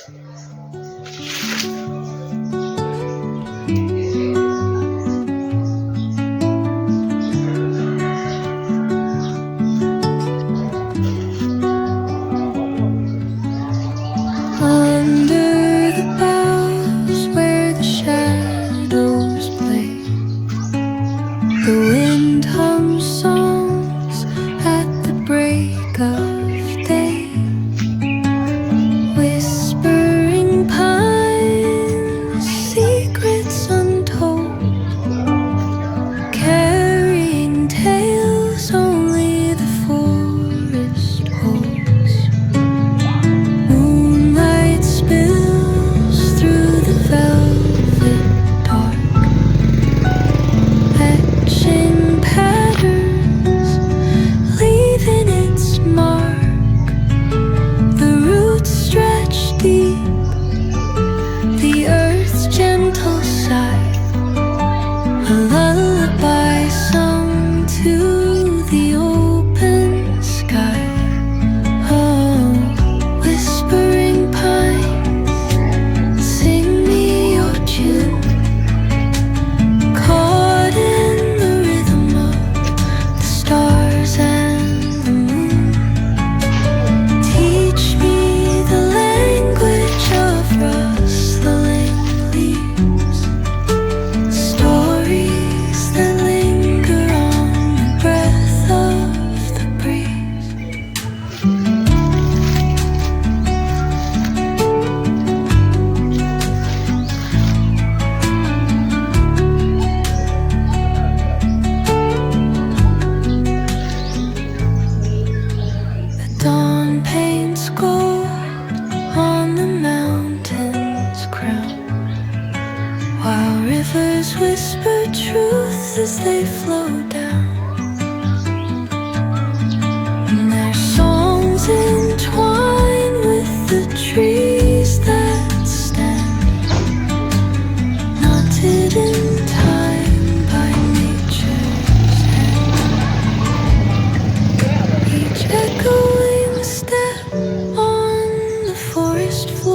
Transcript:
Under the boughs where the shadows play, the wind hums songs at the break of day. Whispering pines, secrets untold, carrying tales only the forest holds. Moonlight spills through the velvet dark, etching patterns, leaving its mark. The roots stretch deep, the earth's gentle sigh, a lullaby sung to the open sky. Oh, whispering pines, sing me your tune, caught in the rhythm of the stars and the moon. Teach me the language of rustling leaves, stories that linger on the breath of the breeze. The dawn paints gold on the mountain's crown, while rivers whisper truth as they flow down. And their songs entwine with the trees that stand, knotted in time by nature's hand. Each echoing step on the forest floor